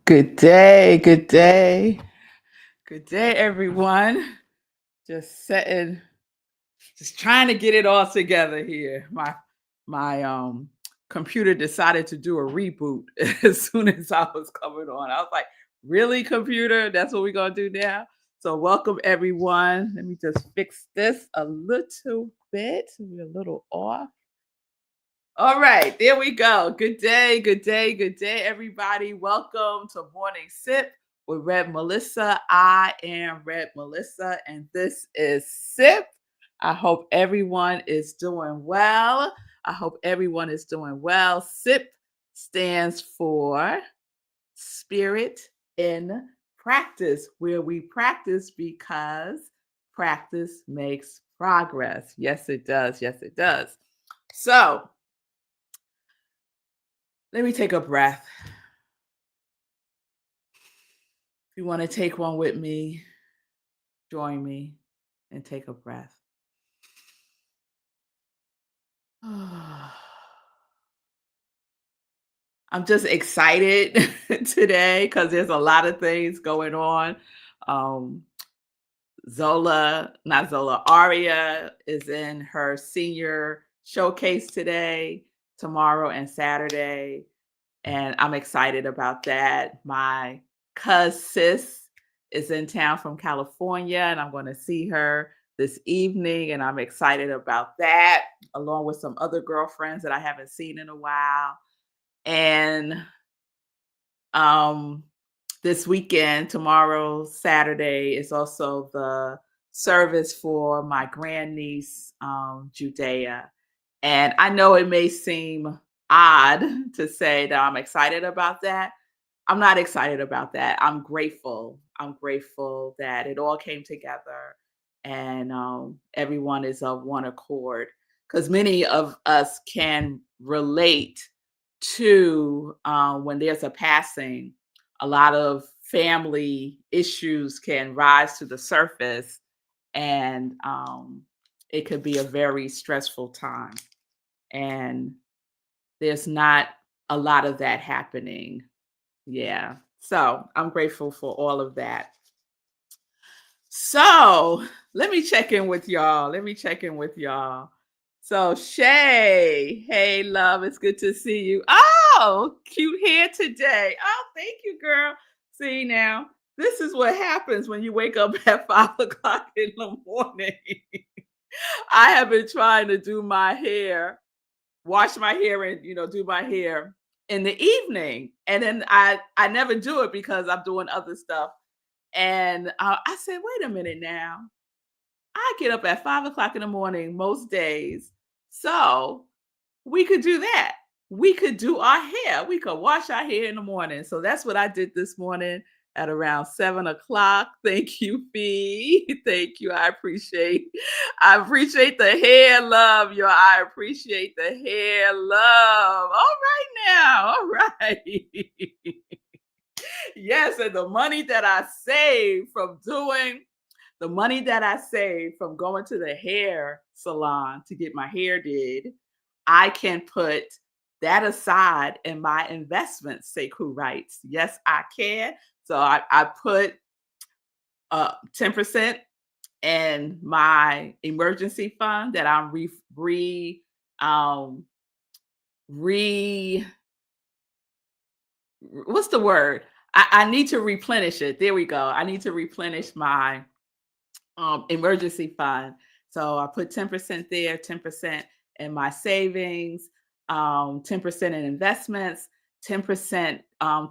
Good day, good day. Good day, everyone. Just trying to get it all together here. My computer decided to do a reboot as soon as I was coming on. I was like, really, computer? That's what we're gonna do now? So welcome everyone. Let me just fix this a little bit. We're a little off. All right, there we go. Good day, good day, good day, everybody. Welcome to Morning Sip with Red Melissa. I am Red Melissa, and this is Sip. I hope everyone is doing well. I hope everyone is doing well. SIP stands for Spirit in Practice, where we practice because practice makes progress. Yes, it does. Yes, it does. So, let me take a breath. If you want to take one with me, join me and take a breath. I'm just excited today because there's a lot of things going on. Um, Aria is in her senior showcase today, tomorrow, and Saturday. And I'm excited about that. My sis is in town from California, and I'm going to see her this evening, and I'm excited about that, along with some other girlfriends that I haven't seen in a while. And this weekend, tomorrow, Saturday, is also the service for my grandniece, Judea. And I know it may seem odd to say that I'm excited about that. I'm not excited about that. I'm grateful. I'm grateful that it all came together and everyone is of one accord. Because many of us can relate to when there's a passing, a lot of family issues can rise to the surface, and it could be a very stressful time. And there's not a lot of that happening. Yeah. So I'm grateful for all of that. So let me check in with y'all. So Shay, hey love, it's good to see you. Oh, cute hair today. Oh, thank you, girl. See now, this is what happens when you wake up at 5 o'clock in the morning. I have been trying to do my hair, wash my hair, and do my hair in the evening, and then I never do it because I'm doing other stuff. And I said, wait a minute now. I get up at 5 o'clock in the morning most days. So we could do that. We could do our hair. We could wash our hair in the morning. So that's what I did this morning at around 7 o'clock. Thank you, Fee. Thank you. I appreciate the hair love, y'all. I appreciate the hair love. All right now. All right. Yes, and the money that I saved from going to the hair salon to get my hair did, I can put that aside in my investments, Sekou writes. Yes, I can. So I put 10% in my emergency fund that I'm um, re what's the word? I need to replenish it. There we go. I need to replenish my emergency fund. So I put 10% there, 10% in my savings, 10% in investments, 10%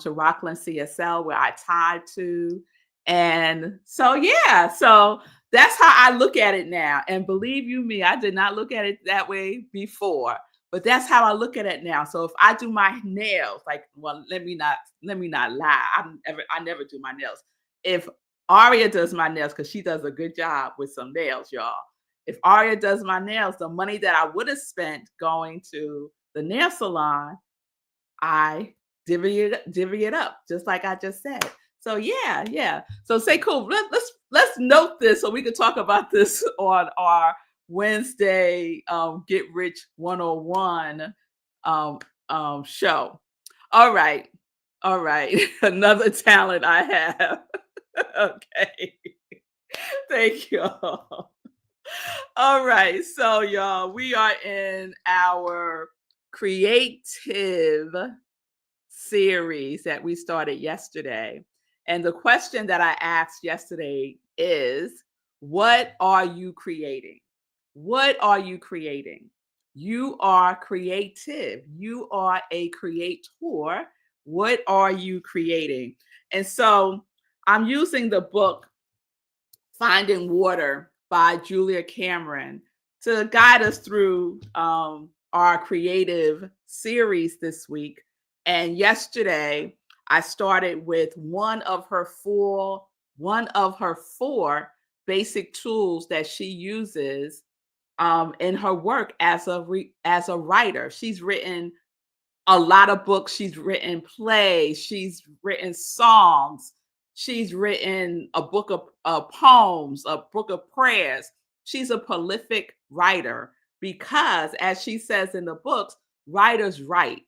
to Rockland CSL where I tied to. And so, yeah, so that's how I look at it now. And believe you me, I did not look at it that way before, but that's how I look at it now. So if I do my nails, like, well, let me not lie. I never do my nails. If Aria does my nails, because she does a good job with some nails, y'all. If Aria does my nails, the money that I would have spent going to the nail salon, I divvy it up, just like I just said. So yeah, yeah. So say cool. Let's note this so we can talk about this on our Wednesday Get Rich 101 um, show. All right. All right. Another talent I have. Okay. Thank you all. All right. So, y'all, we are in our creative series that we started yesterday. And the question that I asked yesterday is, what are you creating? What are you creating? You are creative. You are a creator. What are you creating? And so I'm using the book Finding Water by Julia Cameron to guide us through our creative series this week. And yesterday, I started with one of her four basic tools that she uses in her work as as a writer. She's written a lot of books. She's written plays. She's written songs. She's written a book of poems, a book of prayers. She's a prolific writer because, as she says in the books, writers write.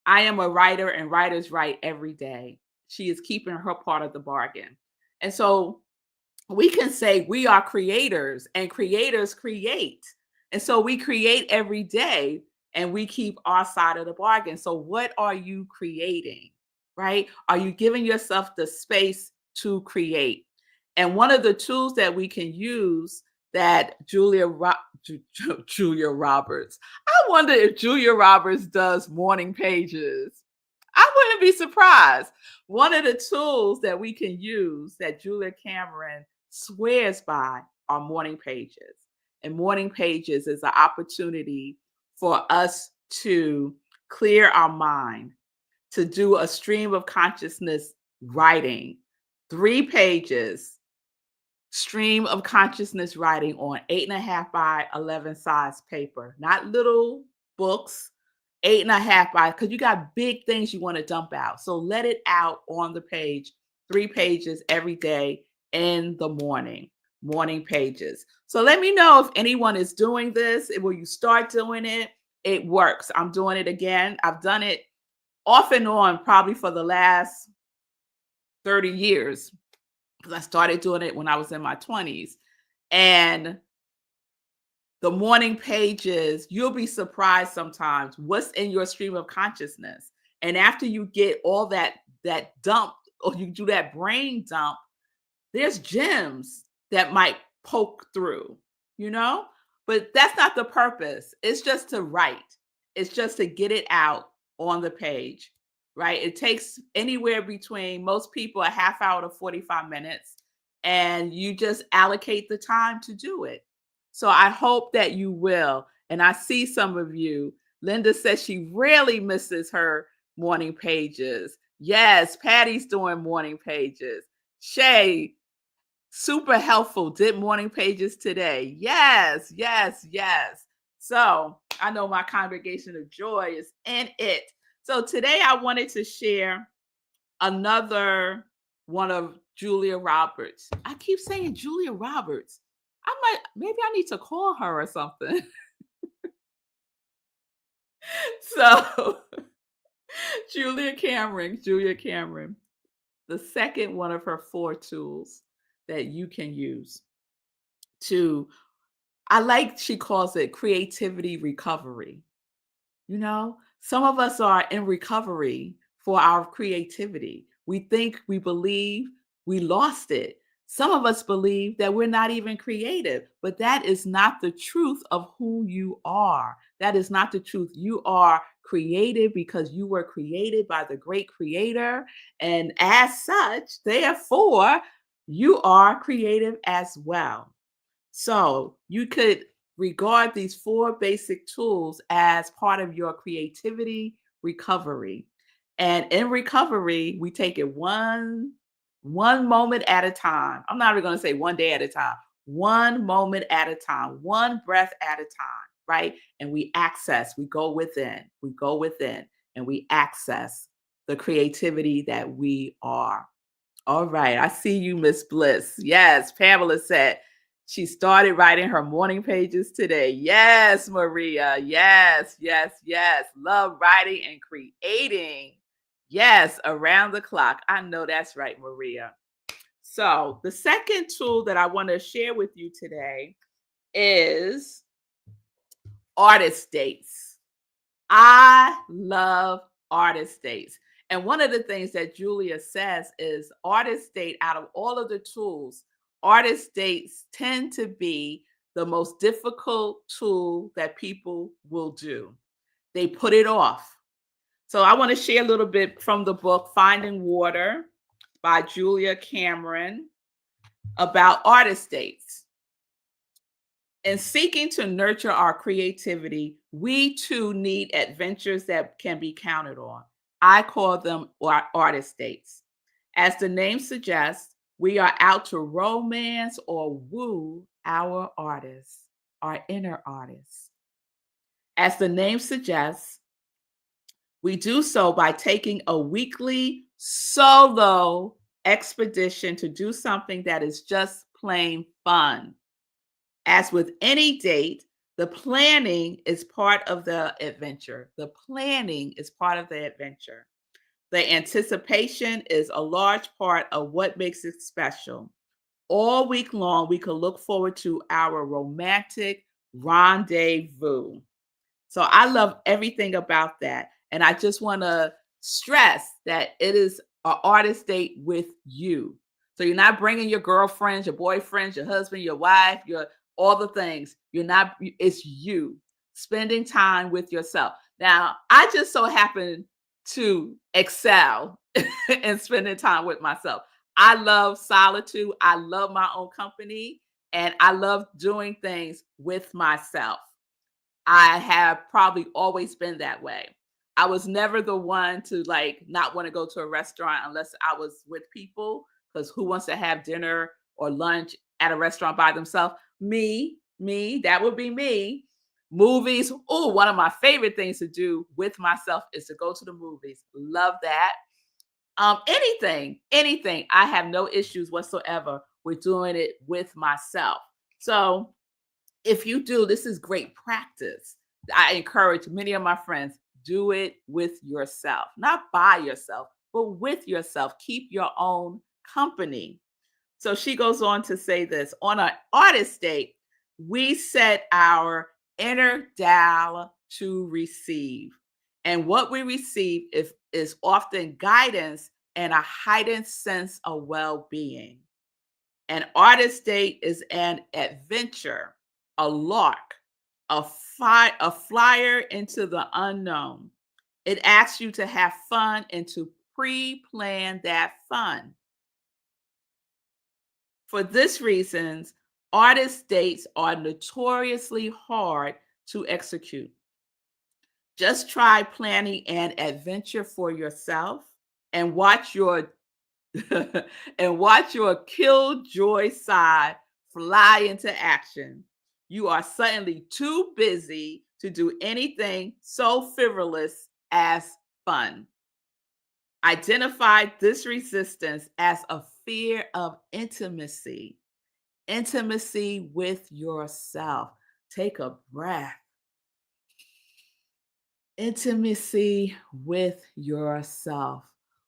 I am a writer, and writers write every day. She is keeping her part of the bargain. And so we can say we are creators and creators create. And so we create every day and we keep our side of the bargain. So what are you creating? Right? Are you giving yourself the space to create? And one of the tools that we can use that Julia Roberts. I wonder if Julia Roberts does morning pages. I wouldn't be surprised. One of the tools that we can use that Julia Cameron swears by are morning pages. And morning pages is an opportunity for us to clear our mind, to do a stream of consciousness writing, 3 pages, stream of consciousness writing on 8.5 by 11 size paper, not little books, 8.5 by, because you got big things you want to dump out. So let it out on the page, 3 pages every day in the morning pages. So let me know if anyone is doing this. Will you start doing it? It works. I'm doing it again. I've done it off and on probably for the last 30 years because I started doing it when I was in my 20s. And the morning pages, you'll be surprised sometimes what's in your stream of consciousness. And after you get all that dump, or you do that brain dump, there's gems that might poke through, you know? But that's not the purpose. It's just to write. It's just to get it out on the page, right? It takes anywhere between most people a half hour to 45 minutes, and you just allocate the time to do it. So I hope that you will. And I see some of you. Linda says she really misses her morning pages. Yes, Patty's doing morning pages. Shay, super helpful. Did morning pages today. Yes, yes, yes. So I know my congregation of joy is in it. So today I wanted to share another one of Julia Roberts. I keep saying Julia Roberts. Maybe I need to call her or something. So Julia Cameron, the second one of her 4 tools that you can use to, she calls it creativity recovery. You know, some of us are in recovery for our creativity. We believe we lost it. Some of us believe that we're not even creative, but that is not the truth of who you are. That is not the truth. You are creative because you were created by the great creator. And as such, therefore, you are creative as well. So you could regard these 4 basic tools as part of your creativity recovery. And in recovery, we take it one moment at a time. I'm not even going to say one day at a time. One moment at a time, one breath at a time, right? And we go within, and we access the creativity that we are. All right. I see you, Miss Bliss. Yes. Pamela said she started writing her morning pages today. Yes, Maria. Yes, yes, yes. Love writing and creating. Yes, around the clock. I know that's right, Maria. So, the second tool that I want to share with you today is artist dates. I love artist dates. And one of the things that Julia says is artist date, out of all of the tools, artist dates tend to be the most difficult tool that people will do. They put it off. So I want to share a little bit from the book Finding Water by Julia Cameron about artist dates. In seeking to nurture our creativity, we too need adventures that can be counted on. I call them artist dates. As the name suggests, we are out to romance or woo our artists, our inner artists. As the name suggests, we do so by taking a weekly solo expedition to do something that is just plain fun. As with any date, the planning is part of the adventure. The planning is part of the adventure. The anticipation is a large part of what makes it special. All week long, we can look forward to our romantic rendezvous. So I love everything about that. And I just want to stress that it is an artist date with you. So you're not bringing your girlfriends, your boyfriends, your husband, your wife, your all the things. You're not, it's you spending time with yourself. Now, I just so happen to excel in spending time with myself. I love solitude. I love my own company, and I love doing things with myself. I have probably always been that way. I was never the one to like not want to go to a restaurant unless I was with people, because who wants to have dinner or lunch at a restaurant by themselves? Me, that would be me. Movies. Oh, one of my favorite things to do with myself is to go to the movies. Love that. Anything. I have no issues whatsoever with doing it with myself. So if you do, this is great practice. I encourage many of my friends, do it with yourself, not by yourself, but with yourself. Keep your own company. So she goes on to say this: on an artist date, we set our inner dial to receive. And what we receive is often guidance and a heightened sense of well being. An artist date is an adventure, a lark, a flyer into the unknown. It asks you to have fun and to pre-plan that fun. For this reasons, artist dates are notoriously hard to execute. Just try planning an adventure for yourself and watch your and watch your killjoy side fly into action. You are suddenly too busy to do anything so frivolous as fun. Identify this resistance as a fear of intimacy, intimacy with yourself. Take a breath. Intimacy with yourself.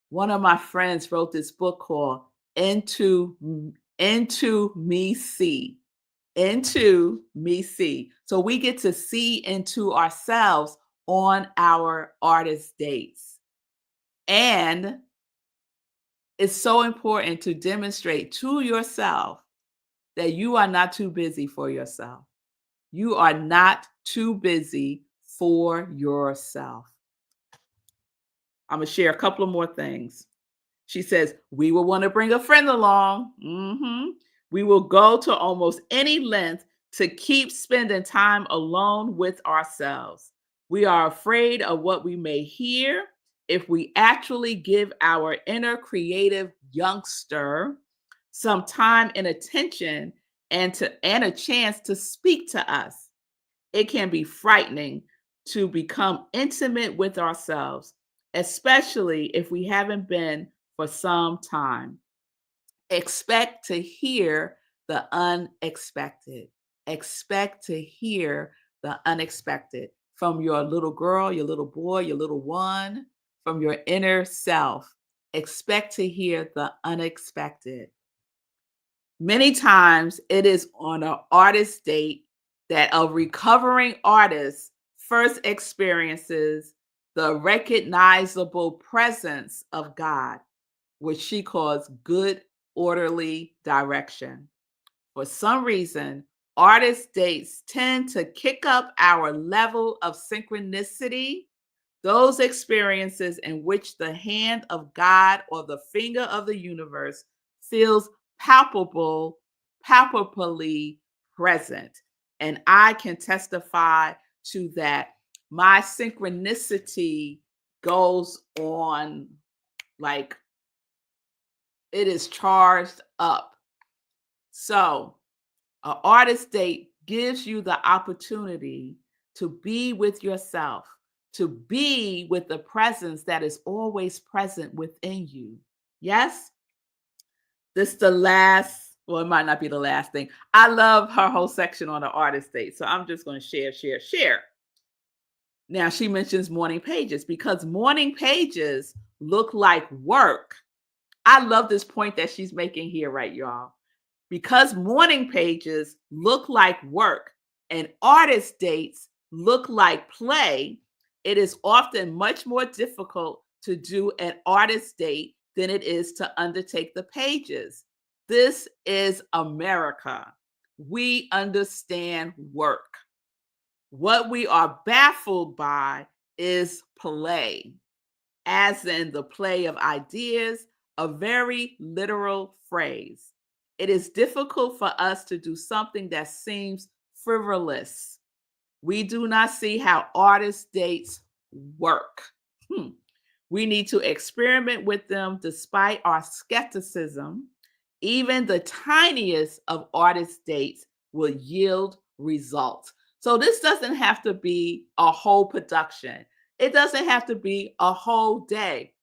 One of my friends wrote this book called Into Me See. Into Me See. So we get to see into ourselves on our artist dates. And it's so important to demonstrate to yourself that you are not too busy for yourself. You are not too busy for yourself. I'm going to share a couple of more things. She says, we will want to bring a friend along. We will go to almost any length to keep spending time alone with ourselves. We are afraid of what we may hear if we actually give our inner creative youngster some time and attention and a chance to speak to us. It can be frightening to become intimate with ourselves, especially if we haven't been for some time. Expect to hear the unexpected. Expect to hear the unexpected from your little girl, your little boy, your little one, from your inner self. Expect to hear the unexpected. Many times it is on an artist date that a recovering artist first experiences the recognizable presence of God, which she calls good, orderly direction. For some reason, artist dates tend to kick up our level of synchronicity, those experiences in which the hand of God or the finger of the universe feels palpable, palpably present. And I can testify to that. My synchronicity goes on like it is charged up. So, an artist date gives you the opportunity to be with yourself, to be with the presence that is always present within you. Yes? This is the last, well, it might not be the last thing. I love her whole section on the artist date. So I'm just going to share. Now, she mentions morning pages because morning pages look like work. I love this point that she's making here, right, y'all? Because morning pages look like work and artist dates look like play, it is often much more difficult to do an artist date than it is to undertake the pages. This is America. We understand work. What we are baffled by is play, as in the play of ideas, a very literal phrase. It is difficult for us to do something that seems frivolous. We do not see how artist dates work. We need to experiment with them despite our skepticism. Even the tiniest of artist dates will yield results. So this doesn't have to be a whole production. It doesn't have to be a whole day.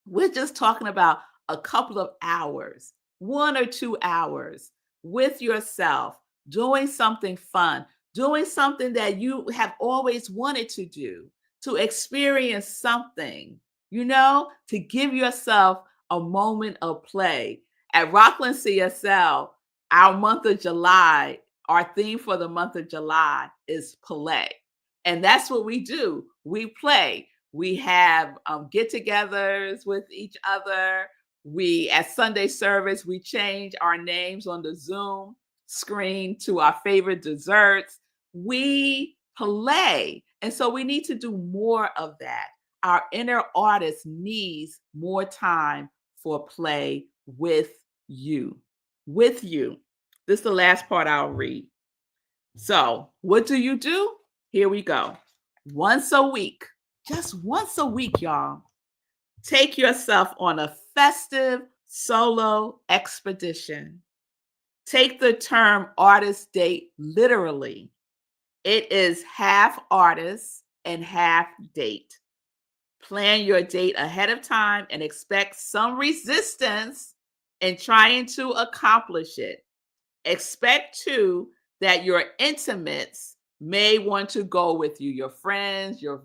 We're just talking about a couple of hours, 1 or 2 hours with yourself, doing something fun, doing something that you have always wanted to do, to experience something, to give yourself a moment of play. At Rockland CSL, our month of July, our theme for the month of July is play. And that's what we do. We play. We have get-togethers with each other. At Sunday service, we change our names on the Zoom screen to our favorite desserts. We play. And so we need to do more of that. Our inner artist needs more time for play with you. With you. This is the last part I'll read. So, what do? Here we go. Once a week, just once a week, y'all, take yourself on a festive solo expedition. Take the term artist date literally. It is half artist and half date. Plan your date ahead of time and expect some resistance in trying to accomplish it. Expect too that your intimates may want to go with you. Your friends, your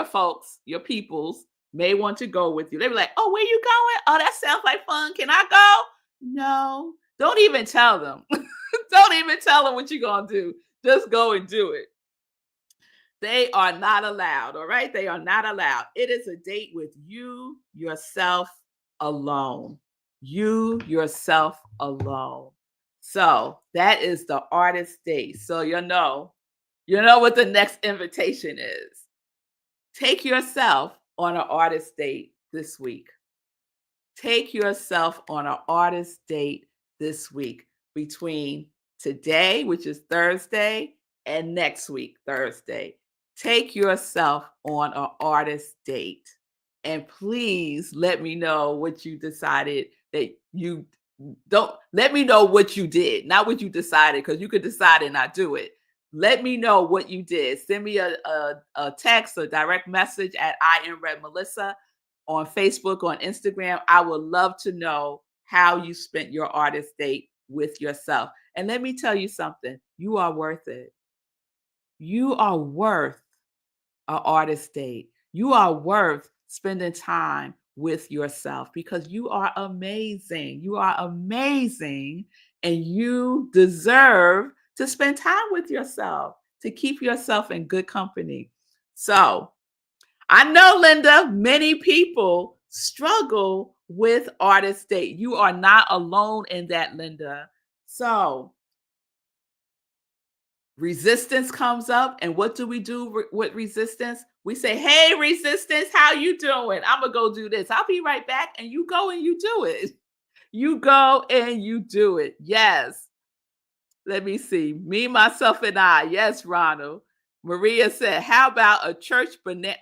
folks, your peoples may want to go with you. They be like, "Oh, where you going? Oh, that sounds like fun. Can I go?" No, don't even tell them. Don't even tell them what you're going to do. Just go and do it. They are not allowed, all right? They are not allowed. It is a date with you, yourself alone. You, yourself alone. So that is the artist date. So you know what the next invitation is. Take yourself on an artist date this week. Take yourself on an artist date this week between today, which is Thursday, and next week, Thursday. Take yourself on an artist date. And please let me know what you decided that you don't. Let me know what you did, not what you decided, because you could decide and not do it. Let me know what you did. Send me a text or direct message at I am Red Melissa on Facebook, on Instagram. I would love to know how you spent your artist date with yourself. And let me tell you something, you are worth it. You are worth an artist date. You are worth spending time with yourself because you are amazing. You are amazing and you deserve to spend time with yourself, to keep yourself in good company. So, I know, Linda, many people struggle with artist date. You are not alone in that, Linda. So, resistance comes up, and what do we do with resistance? We say, hey, resistance, how you doing? I'm gonna go do this. I'll be right back. And you go and you do it. You go and you do it. Yes. Let me see. Me, myself, and I. Yes, Ronald. Maria said, how about a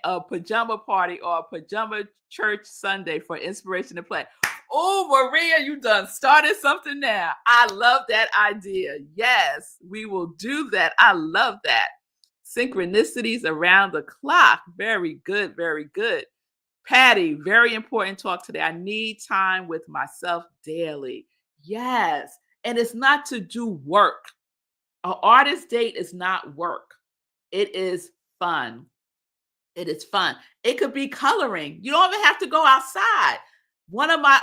a pajama party or a pajama church Sunday for inspiration to play? Oh, Maria, you done started something now. I love that idea. Yes, we will do that. I love that. Synchronicities around the clock. Very good. Very good. Patty, very important talk today. I need time with myself daily. Yes. And it's not to do work. An artist date is not work. It is fun. It is fun. It could be coloring. You don't even have to go outside. One of my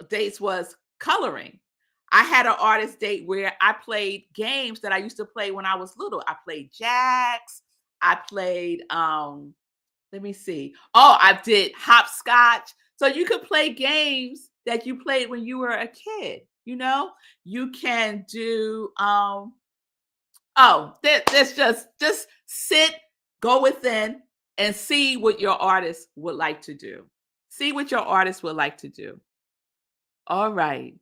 dates was coloring. I had an artist date where I played games that I used to play when I was little. I played jacks. I played let me see. Oh, I did hopscotch. So you could play games that you played when you were a kid, you know? You can do there's just sit, go within and see what your artist would like to do. See what your artist would like to do. All right.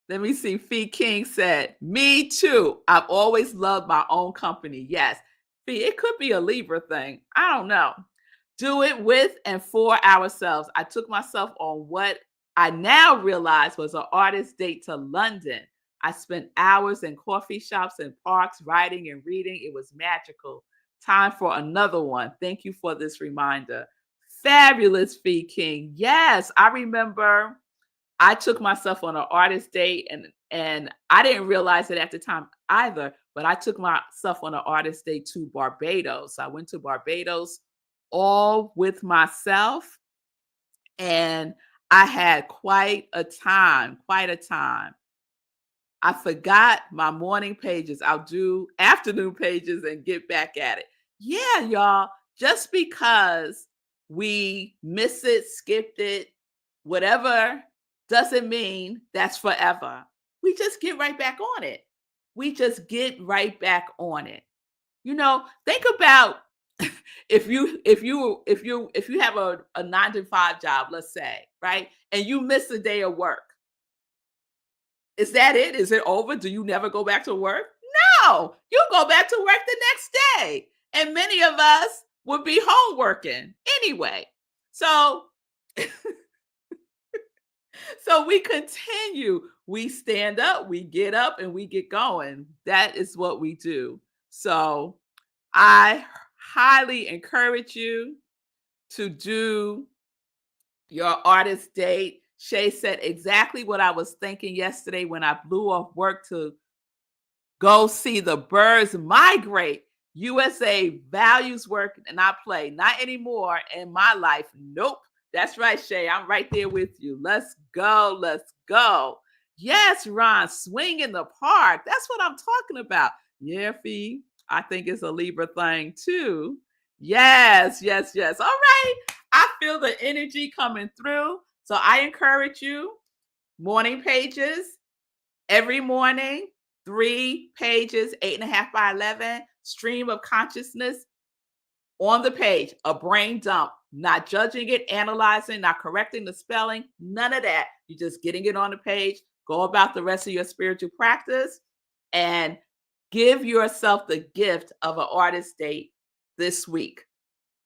Let me see. Fee King said, me too. I've always loved my own company. Yes. Fee, it could be a Libra thing. I don't know. Do it with and for ourselves. I took myself on what I now realize was an artist date to London. I spent hours in coffee shops and parks, writing and reading. It was magical. Time for another one. Thank you for this reminder. Fabulous, Fee King. Yes, I remember I took myself on an artist date and I didn't realize it at the time either, but I took myself on an artist date to Barbados. I went to Barbados all with myself and I had quite a time, quite a time. I forgot my morning pages. I'll do afternoon pages and get back at it. Yeah, y'all, just because we miss it, skipped it, whatever, doesn't mean that's forever. We just get right back on it. We just get right back on it. You know, think about if you have a 9 to 5 job, let's say, right? And you miss a day of work. Is that it? Is it over? Do you never go back to work? No, you go back to work the next day. And many of us would be home working anyway. So so we continue. We stand up, we get up, and we get going. That is what we do. So I highly encourage you to do your artist date. Shay said exactly what I was thinking yesterday when I blew off work to go see the birds migrate. USA values work and I play. Not anymore in my life. Nope. That's right, Shay. I'm right there with you. Let's go. Let's go. Yes, Ron, swing in the park. That's what I'm talking about. Yeah, Fee. I think it's a Libra thing too. Yes, yes, yes. All right. I feel the energy coming through. So I encourage you, morning pages, every morning, 3 pages, 8.5 by 11, stream of consciousness on the page, a brain dump, not judging it, analyzing, not correcting the spelling, none of that. You're just getting it on the page. Go about the rest of your spiritual practice and give yourself the gift of an artist date this week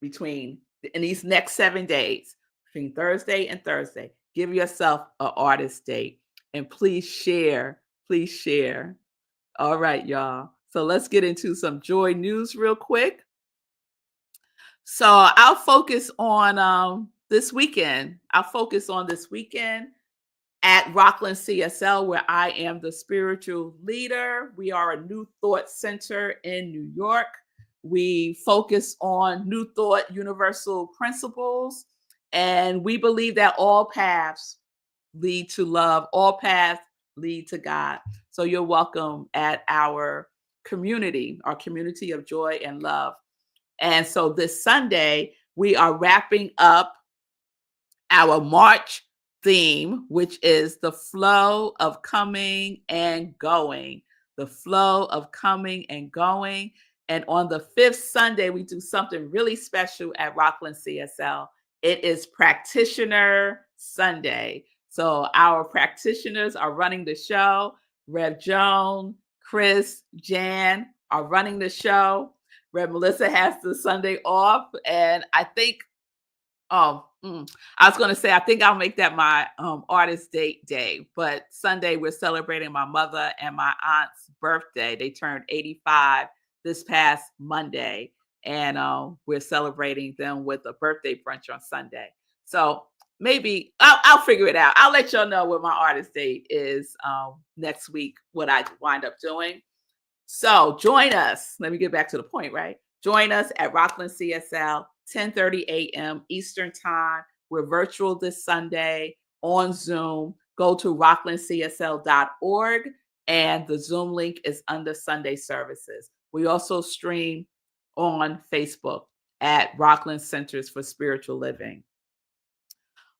in these next 7 days, between Thursday and Thursday. Give yourself an artist date and please share. Please share. All right, y'all. So let's get into some joy news real quick. So I'll focus on this weekend. I'll focus on this weekend at Rockland CSL, where I am the spiritual leader. We are a New Thought Center in New York. We focus on New Thought universal principles, and we believe that all paths lead to love, all paths lead to God. So you're welcome at our community of joy and love. And so this Sunday, we are wrapping up our March theme, which is the flow of coming and going. The flow of coming and going. And on the fifth Sunday, we do something really special at Rockland CSL. It is Practitioner Sunday. So our practitioners are running the show. Rev Joan, Chris, Jan are running the show. Rev Melissa has the Sunday off. And I think I was going to say, I think I'll make that my artist date day. But Sunday, we're celebrating my mother and my aunt's birthday. They turned 85 this past Monday. And we're celebrating them with a birthday brunch on Sunday. So maybe I'll figure it out. I'll let y'all know what my artist date is next week, what I wind up doing. So join us. Let me get back to the point, right? Join us at Rockland CSL, 10:30 a.m. Eastern Time. We're virtual this Sunday on Zoom. Go to rocklandcsl.org, and the Zoom link is under Sunday services. We also stream on Facebook at Rockland Centers for Spiritual Living.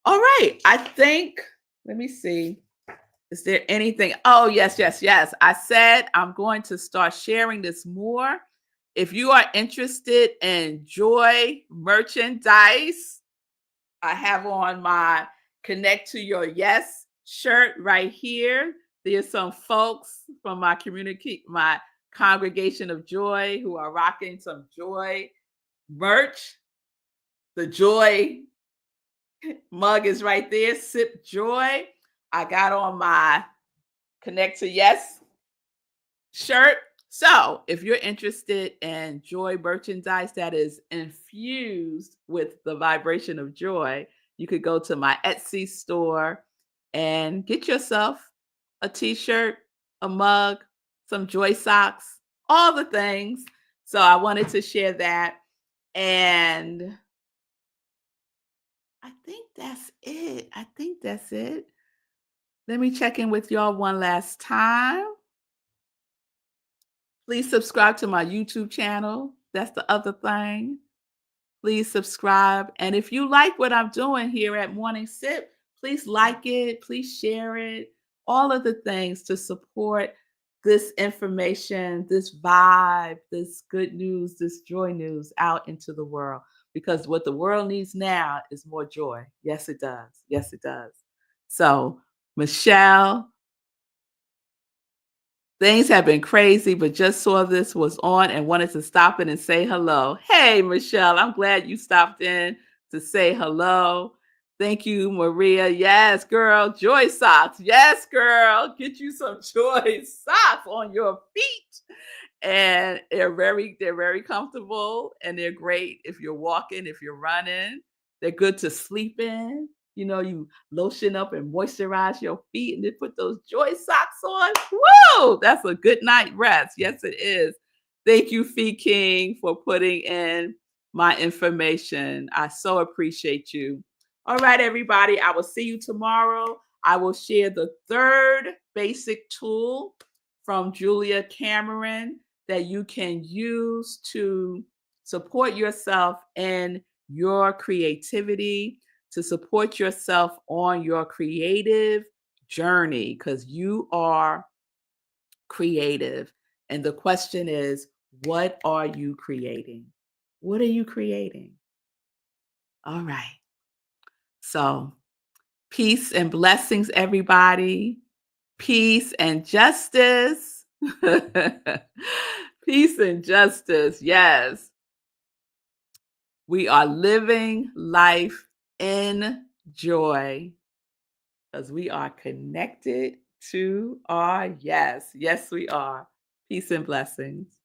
All right. Let me see. Is there anything? Oh, yes. I said I'm going to start sharing this more. If you are interested in joy merchandise, I have on my Connect to Your Yes shirt right here. There's some folks from my community, my congregation of joy, who are rocking some joy merch. The joy mug is right there. Sip joy. I got on my Connect to Yes shirt. So if you're interested in joy merchandise that is infused with the vibration of joy, you could go to my Etsy store and get yourself a t-shirt, a mug, some joy socks, all the things. So I wanted to share that. And I think that's it. Let me check in with y'all one last time. Please subscribe to my YouTube channel. That's the other thing. Please subscribe. And if you like what I'm doing here at Morning Sip, please like it. Please share it. All of the things to support this information, this vibe, this good news, this joy news out into the world. Because what the world needs now is more joy. Yes, it does. Yes, it does. So, Michelle, things have been crazy, but just saw this was on and wanted to stop in and say hello. Hey, Michelle, I'm glad you stopped in to say hello. Thank you, Maria. Yes, girl. Joy socks. Yes, girl. Get you some joy socks on your feet. And they're very comfortable, and they're great if you're walking, if you're running. They're good to sleep in. You know, you lotion up and moisturize your feet and then put those joy socks on. Woo! That's a good night rest. Yes, it is. Thank you, Fee King, for putting in my information. I so appreciate you. All right, everybody. I will see you tomorrow. I will share the third basic tool from Julia Cameron that you can use to support yourself in your creativity, to support yourself on your creative journey, because you are creative. And the question is, what are you creating? What are you creating? All right. So, peace and blessings, everybody. Peace and justice. Peace and justice. Yes. We are living life in joy because we are connected to our yes. Yes, we are. Peace and blessings.